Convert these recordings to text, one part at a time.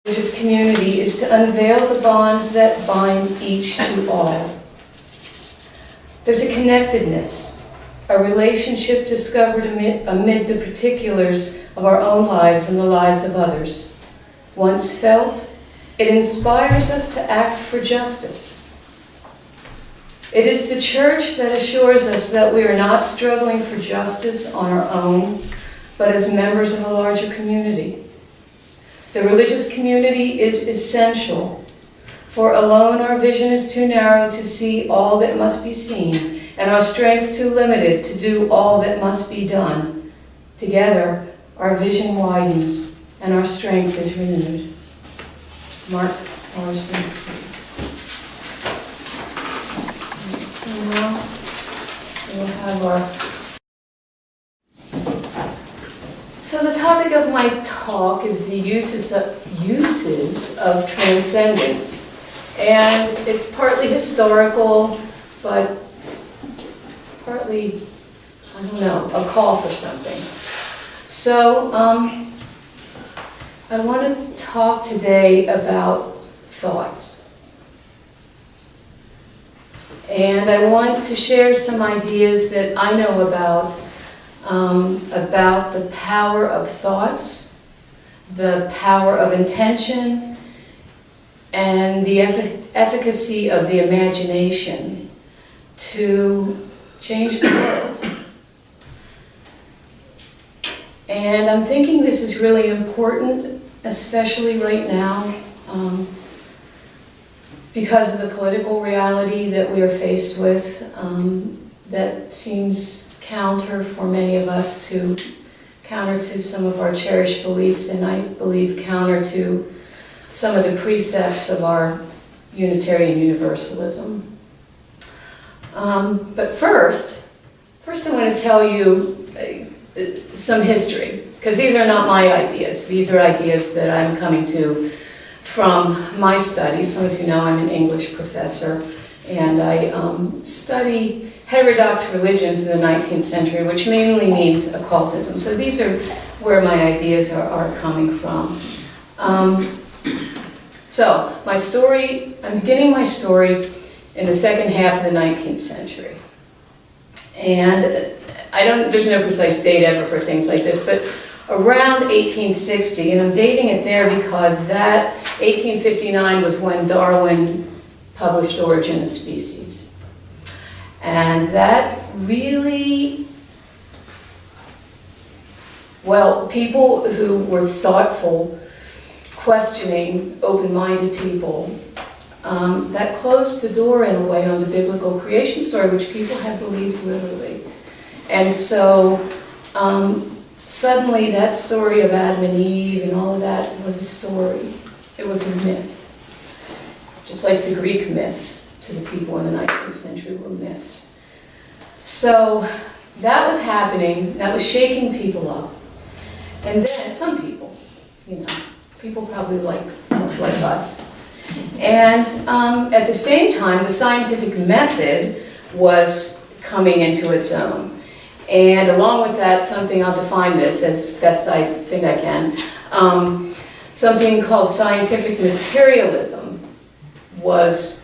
Religious community is to unveil the bonds that bind each to all. There's a connectedness, a relationship discovered amid the particulars of our own lives and the lives of others. Once felt, it inspires us to act for justice. It is the church that assures us that we are not struggling for justice on our own, but as members of a larger community. The religious community is essential, for alone our vision is too narrow to see all that must be seen, and our strength too limited to do all that must be done. Together, our vision widens, and our strength is renewed. Mark Morrison. So now we'll have our... So the topic of my talk is the uses of transcendence. And it's partly historical, but partly, I don't know, a call for something. So I want to talk today about thoughts. And I want to share some ideas that I know about the power of thoughts, the power of intention, and the efficacy of the imagination to change the world. And I'm thinking this is really important, especially right now, because of the political reality that we are faced with, that seems counter for many of us counter to some of our cherished beliefs, and I believe counter to some of the precepts of our Unitarian Universalism. But first I want to tell you some history, because these are not my ideas. These are ideas that I'm coming to from my studies. Some of you know I'm an English professor, and I study heterodox religions in the 19th century, which mainly means occultism. So these are where my ideas are coming from. So my story, I'm beginning my story in the second half of the 19th century. And there's no precise date ever for things like this, but around 1860, and I'm dating it there because that 1859 was when Darwin published Origin of Species. And that really, well, people who were thoughtful, questioning, open-minded people, that closed the door in a way on the biblical creation story, which people had believed literally. And so suddenly that story of Adam and Eve and all of that was a story. It was a myth. Just like the Greek myths to the people in the 19th century were myths. So that was happening, that was shaking people up. And then some people, people probably like us. And at the same time, the scientific method was coming into its own. And along with that, something, I'll define this as best I think I can, something called scientific materialism was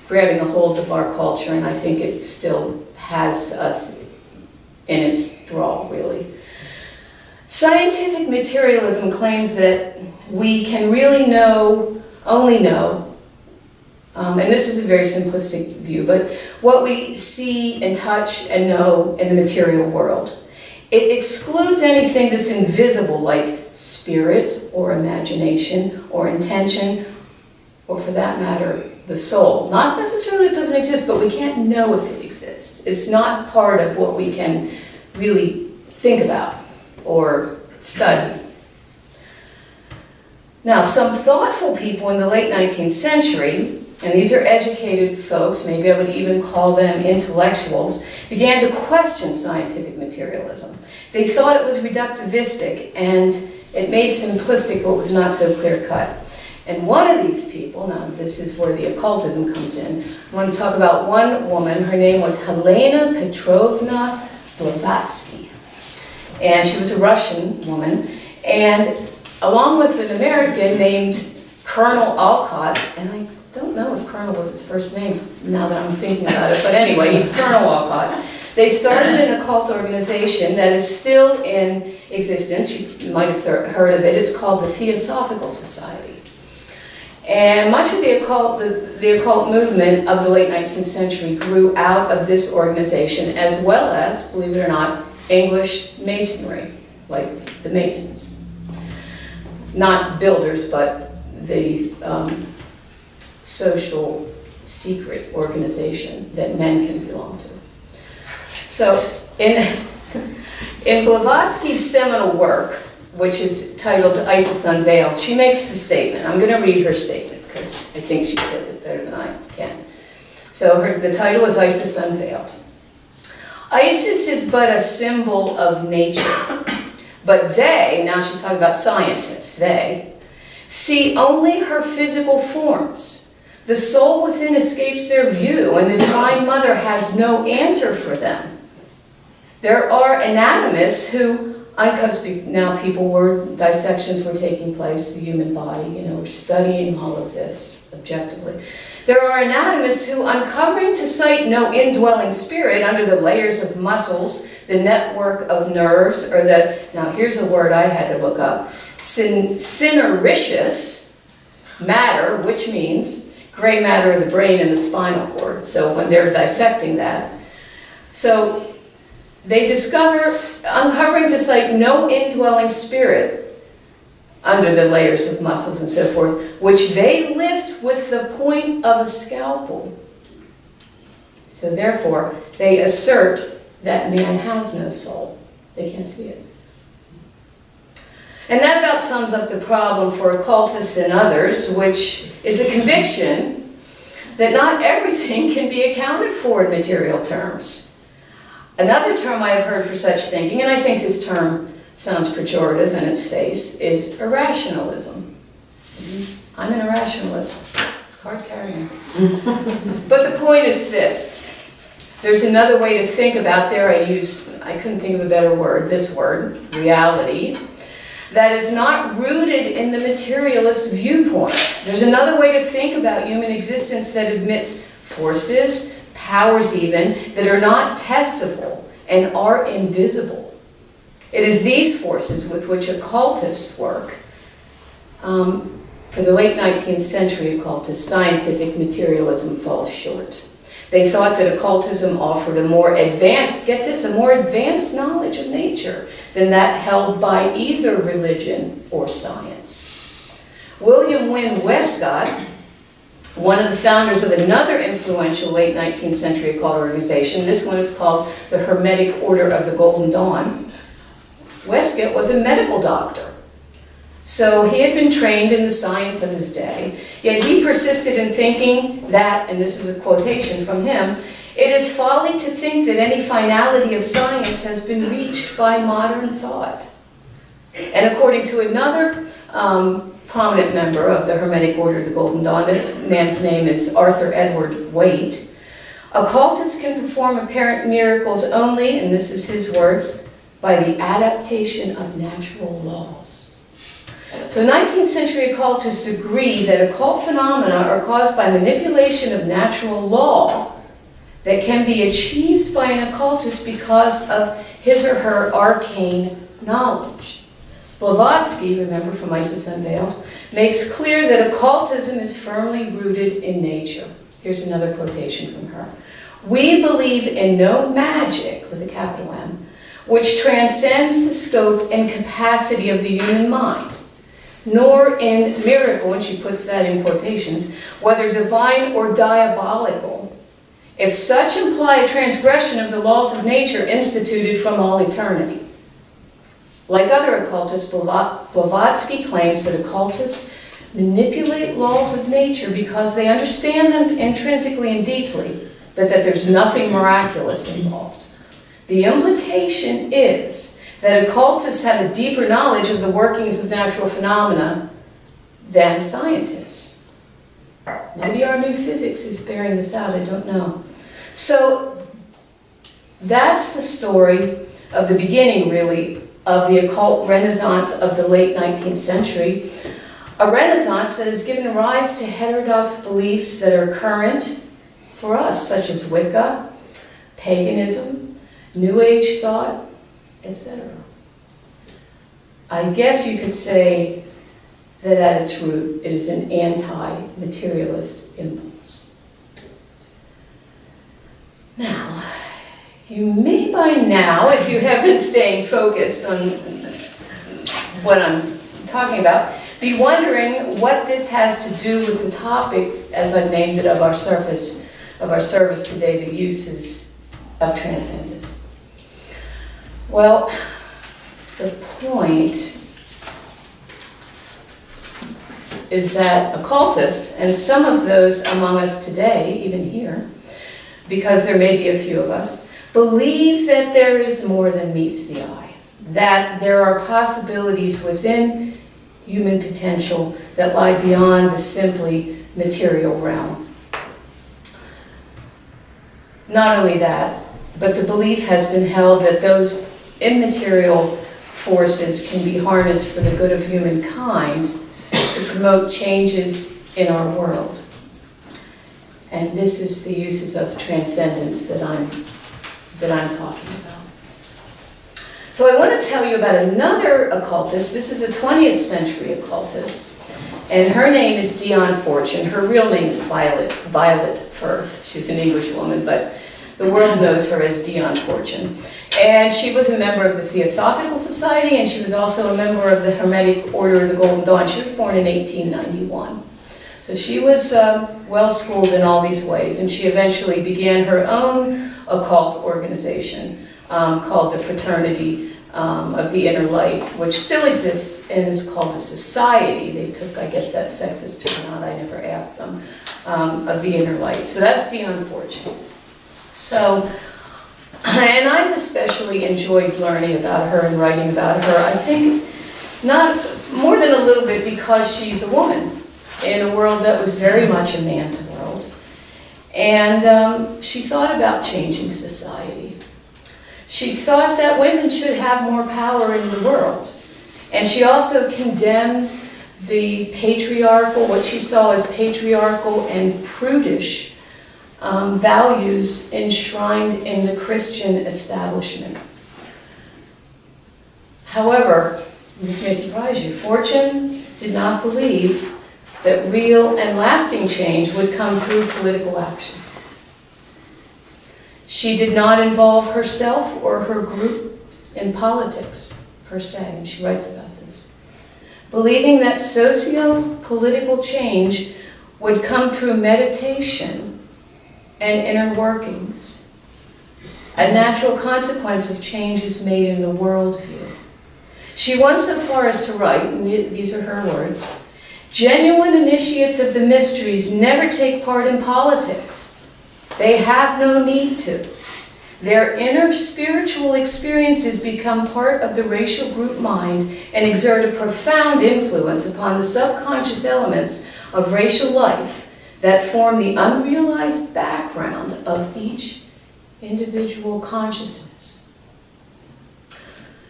grabbing a hold of our culture, and I think it still has us in its thrall, really. Scientific materialism claims that we can really only know, and this is a very simplistic view, but what we see and touch and know in the material world. It excludes anything that's invisible, like spirit or imagination or intention, or for that matter, the soul. Not necessarily it doesn't exist, but we can't know if it exists. It's not part of what we can really think about or study. Now, some thoughtful people in the late 19th century, and these are educated folks, maybe I would even call them intellectuals, began to question scientific materialism. They thought it was reductivistic, and it made simplistic what was not so clear-cut. And one of these people, now this is where the occultism comes in, I want to talk about one woman. Her name was Helena Petrovna Blavatsky. And she was a Russian woman, and along with an American named Colonel Alcott, and I don't know if Colonel was his first name now that I'm thinking about it, but anyway, he's Colonel Alcott. They started an occult organization that is still in existence. You might have heard of it. It's called the Theosophical Society. And much of the occult movement of the late 19th century grew out of this organization, as well as, believe it or not, English masonry, like the Masons. Not builders, but the social secret organization that men can belong to. So in Blavatsky's seminal work, which is titled Isis Unveiled, she makes the statement. I'm going to read her statement because I think she says it better than I can. So the title is Isis Unveiled. Isis is but a symbol of nature, but they, now she's talking about scientists, they see only her physical forms. The soul within escapes their view, and the Divine Mother has no answer for them. There are anatomists who now dissections were taking place, the human body, we're studying all of this objectively. There are anatomists who, uncovering to sight no indwelling spirit under the layers of muscles, the network of nerves, or now here's a word I had to look up, cinericious matter, which means gray matter of the brain and the spinal cord. So when they're dissecting that. So they discover, uncovering to sight no indwelling spirit under the layers of muscles and so forth, which they lift with the point of a scalpel. So therefore, they assert that man has no soul. They can't see it. And that about sums up the problem for occultists and others, which is the conviction that not everything can be accounted for in material terms. Another term I have heard for such thinking, and I think this term sounds pejorative in its face, is irrationalism. I'm an irrationalist, card carrying. But the point is this. There's another way to think about I couldn't think of a better word, this word, reality, that is not rooted in the materialist viewpoint. There's another way to think about human existence that admits forces, powers even, that are not testable and are invisible. It is these forces with which occultists work. For the late 19th century occultists, scientific materialism falls short. They thought that occultism offered a more advanced knowledge of nature than that held by either religion or science. William Wynne Westcott, one of the founders of another influential late 19th century occult organization, this one is called the Hermetic Order of the Golden Dawn. Westcott was a medical doctor. So he had been trained in the science of his day, yet he persisted in thinking that, and this is a quotation from him, "It is folly to think that any finality of science has been reached by modern thought." And according to another prominent member of the Hermetic Order of the Golden Dawn, this man's name is Arthur Edward Waite, occultists can perform apparent miracles only, and this is his words, by the adaptation of natural laws. So 19th century occultists agree that occult phenomena are caused by manipulation of natural law that can be achieved by an occultist because of his or her arcane knowledge. Blavatsky, remember from Isis Unveiled, makes clear that occultism is firmly rooted in nature. Here's another quotation from her. "We believe in no magic, with a capital M, which transcends the scope and capacity of the human mind, nor in miracle," and she puts that in quotations, "whether divine or diabolical, if such imply a transgression of the laws of nature instituted from all eternity." Like other occultists, Blavatsky claims that occultists manipulate laws of nature because they understand them intrinsically and deeply, but that there's nothing miraculous involved. The implication is that occultists have a deeper knowledge of the workings of natural phenomena than scientists. Maybe our new physics is bearing this out, I don't know. So that's the story of the beginning, really, of the occult renaissance of the late 19th century, a renaissance that has given rise to heterodox beliefs that are current for us, such as Wicca, paganism, New Age thought, etc. I guess you could say that at its root, it is an anti-materialist impulse. Now, you may by now, if you have been staying focused on what I'm talking about, be wondering what this has to do with the topic, as I've named it, of our service today, the uses of transcendence. Well, the point is that occultists, and some of those among us today, even here, because there may be a few of us, believe that there is more than meets the eye, that there are possibilities within human potential that lie beyond the simply material realm. Not only that, but the belief has been held that those immaterial forces can be harnessed for the good of humankind to promote changes in our world. And this is the uses of transcendence that I'm talking about. So I want to tell you about another occultist. This is a 20th century occultist, and her name is Dion Fortune. Her real name is Violet Firth. She's an English woman, but the world knows her as Dion Fortune. And she was a member of the Theosophical Society, and she was also a member of the Hermetic Order of the Golden Dawn. She was born in 1891. So she was well-schooled in all these ways, and she eventually began her own occult organization called the Fraternity of the Inner Light, which still exists and is called the Society. They took, I guess, that sexist term out, I never asked them, of the Inner Light. So that's Dion Fortune. So, and I've especially enjoyed learning about her and writing about her. I think not more than a little bit because she's a woman in a world that was very much a man's world. And she thought about changing society. She thought that women should have more power in the world. And she also condemned the patriarchal, what she saw as patriarchal and prudish values enshrined in the Christian establishment. However, this may surprise you, Fortune did not believe that real and lasting change would come through political action. She did not involve herself or her group in politics, per se, and she writes about this. Believing that socio-political change would come through meditation and inner workings, a natural consequence of changes made in the worldview. She went so far as to write, and these are her words, "Genuine initiates of the mysteries never take part in politics. They have no need to. Their inner spiritual experiences become part of the racial group mind and exert a profound influence upon the subconscious elements of racial life that form the unrealized background of each individual consciousness."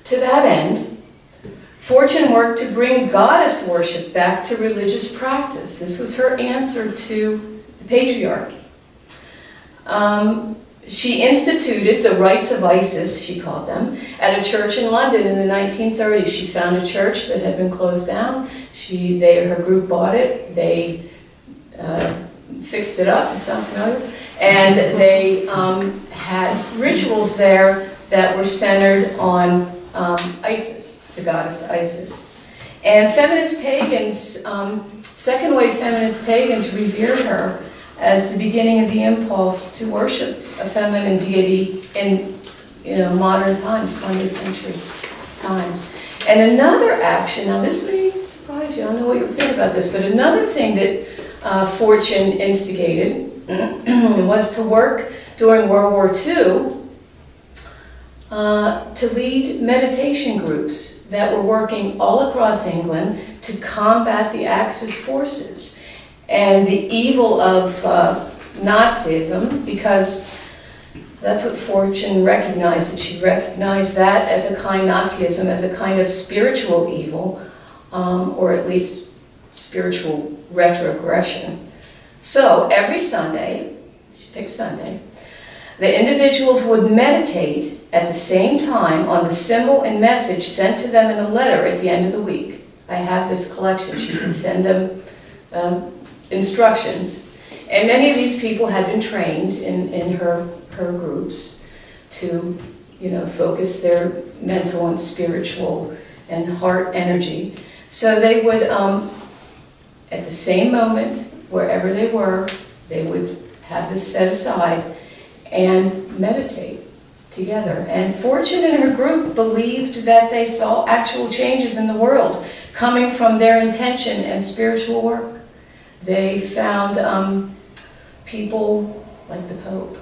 To that end, Fortune worked to bring goddess worship back to religious practice. This was her answer to the patriarchy. She instituted the rites of Isis, she called them, at a church in London in the 1930s. She found a church that had been closed down. Her group bought it. They fixed it up, it sounds familiar, and they had rituals there that were centered on Isis, the goddess Isis. And feminist pagans, second-wave feminist pagans revered her as the beginning of the impulse to worship a feminine deity in modern times, 20th century times. And another action, now this may surprise you, I don't know what you think about this, but another thing that Fortune instigated was to work during World War II to lead meditation groups that were working all across England to combat the Axis forces and the evil of Nazism, because That's what Fortune recognized. She recognized that as a kind Nazism, as a kind of spiritual evil, or at least spiritual retrogression. So every Sunday, she picked Sunday, the individuals would meditate at the same time on the symbol and message sent to them in a letter at the end of the week. I have this collection. She can send them instructions. And many of these people had been trained in her groups to, focus their mental and spiritual and heart energy. So they would, at the same moment, wherever they were, they would have this set aside and meditate together. And Fortune and her group believed that they saw actual changes in the world coming from their intention and spiritual work. They found people like the Pope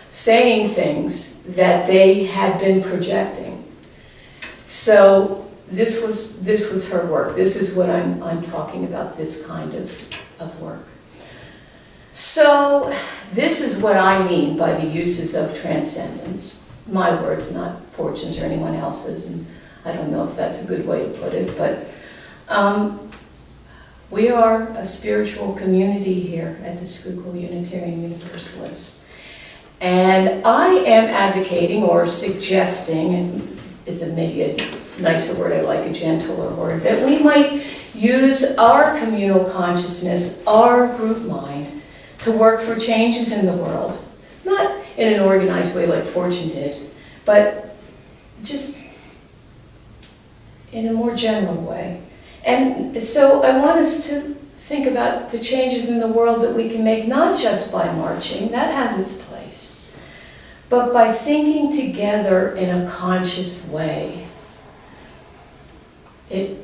saying things that they had been projecting. So this was her work. This is what I'm talking about, this kind of work. So this is what I mean by the uses of transcendence. My words, not Fortune's or anyone else's, and I don't know if that's a good way to put it, but we are a spiritual community here at the Schuylkill Unitarian Universalists. And I am advocating or suggesting, is maybe a nicer word, I like a gentler word, that we might use our communal consciousness, our group mind, to work for changes in the world. Not in an organized way like Fortune did, but just in a more general way. And so I want us to think about the changes in the world that we can make, not just by marching, that has its place, but by thinking together in a conscious way. It